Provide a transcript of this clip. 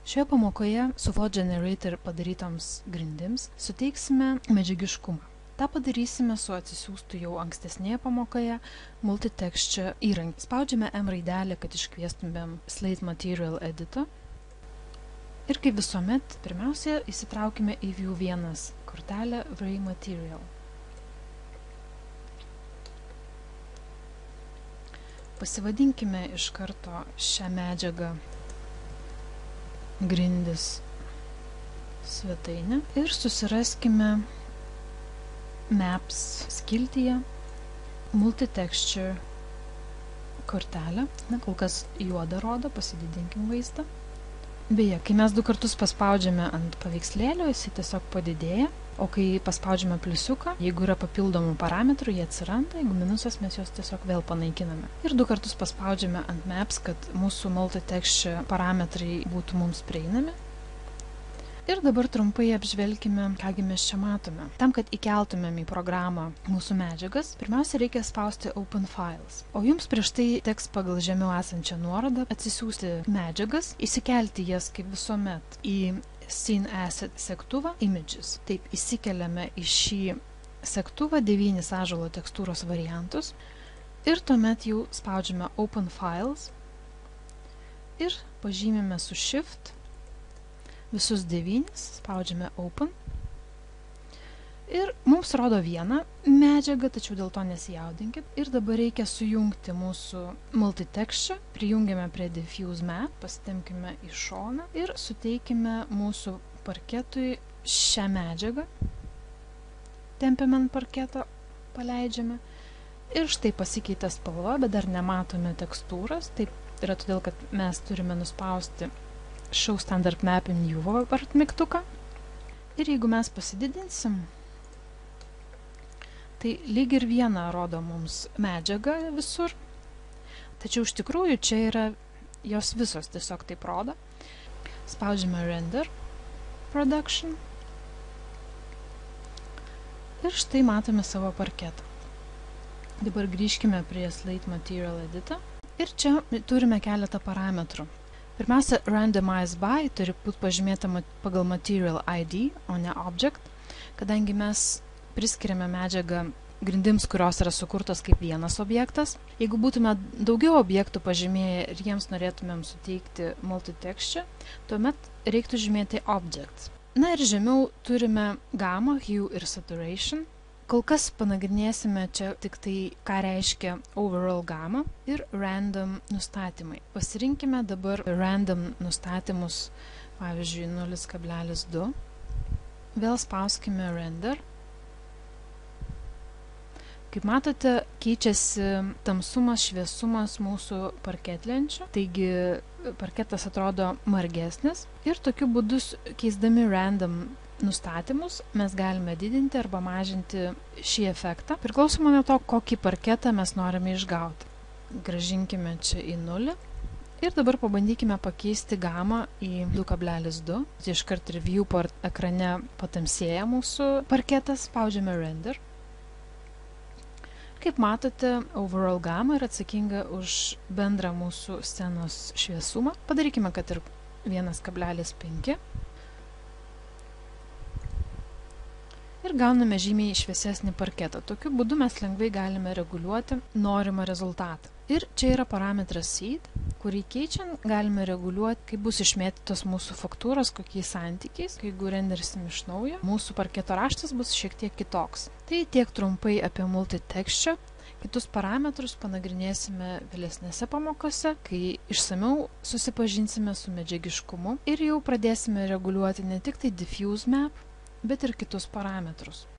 Šioje pamokoje su Float Generator padarytoms grindims suteiksime medžiagiškumą. Ta padarysime su atsisiųstu jau ankstesnėje pamokoje Multitexture įrankį. Spaudžiame M raidelę, kad iškviestumėm Slate Material Editą. Ir kaip visuomet, pirmiausia, įsitraukime į View 1 kortelę Ray Material. Pasivadinkime iš karto šią medžiagą grindis svetainę ir susiraskime Maps skiltyje Multitexture kortelę. Na, kol kas juodą rodo, pasididinkim vaizdą. Beje, kai mes 2 kartus paspaudžiame ant paveikslėlio, jis tiesiog padidėja, o kai paspaudžiame pliusiuką, jeigu yra papildomų parametrų, jie atsiranda, jeigu minusas, mes juos tiesiog vėl panaikiname. Ir 2 kartus paspaudžiame ant Maps, kad mūsų Multitexture parametrai būtų mums prieinami. Ir dabar trumpai apžvelkime, kągi mes čia matome. Tam, kad įkeltumėm į programą mūsų medžiagas, pirmiausia reikia spausti Open Files. O jums prieš tai teks pagal žemiau esančią nuorodą atsisiųsti medžiagas, įsikelti jas kaip visuomet į Scene Asset segtuvą Images. Taip, įsikeliame į šį segtuvą 9 ąžuolo tekstūros variantus ir tuomet jau spaudžiame Open Files ir pažymime su Shift visus 9, spaudžiame Open ir mums rodo vieną medžiagą, tačiau dėl to nesijaudinkit. Ir dabar reikia sujungti mūsų Multitexture, prijungiame prie Diffuse Map, pasitemkime į šoną ir suteikime mūsų parketui šią medžiagą. Tempiame ant parketo, paleidžiame ir štai pasikeitė spalva, bet dar nematome tekstūros. Taip yra todėl, kad mes turime nuspausti Show Standard Map in UV mygtuką. Ir jeigu mes pasididinsim, tai lyg ir viena rodo mums medžiagą visur. Tačiau iš tikrųjų čia yra jos visos tiesiog taip rodo. Spaudžiame Render Production. Ir štai matome savo parketą. Dabar grįžkime prie Slate Material Editą. Ir čia turime keletą parametrų. Pirmiausia, Randomize By turi būti pažymėta pagal Material ID, o ne Object, kadangi mes priskiriame medžiagą grindims, kurios yra sukurtos kaip vienas objektas. Jeigu būtume daugiau objektų pažymėję ir jiems norėtumėm suteikti Multitexture, tuomet reiktų žymėti Objects. Na ir žemiau turime Gamma, Hue ir Saturation. Kol kas panagrinėsime čia tik tai, ką reiškia Overall Gamma ir Random nustatymai. Pasirinkime dabar Random nustatymus, pavyzdžiui, 0,2. Vėl spauskime Render. Kaip matote, keičiasi tamsumas, šviesumas mūsų parketlenčių, taigi parketas atrodo margesnis. Ir tokiu būdu, keisdami Random nustatymus, mes galime didinti arba mažinti šį efektą, priklausomai nuo to, kokį parketą mes norime išgauti. Grąžinkime čia į 0 ir dabar pabandykime pakeisti gamą į 2,2. Tai iškart ir viewport ekrane patamsėja mūsų parketas, spaudžiame Render. Kaip matote, Overall Gamma yra atsakinga už bendrą mūsų scenos šviesumą. Padarykime, kad ir 1,5. Ir gauname žymiai šviesesnį parketą. Tokiu būdu mes lengvai galime reguliuoti norimą rezultatą. Ir čia yra parametras Seed, kurį keičiant galime reguliuoti, kaip bus išmėtytos mūsų faktūros, kokiais santykiais. Jeigu rendersim iš naujo, mūsų parketo raštas bus šiek tiek kitoks. Tai tiek trumpai apie Multitexture. Kitus parametrus panagrinėsime vėlesnėse pamokose, kai išsamiau susipažinsime su medžiagiškumu ir jau pradėsime reguliuoti ne tik tai Diffuse Map, bet ir kitus parametrus.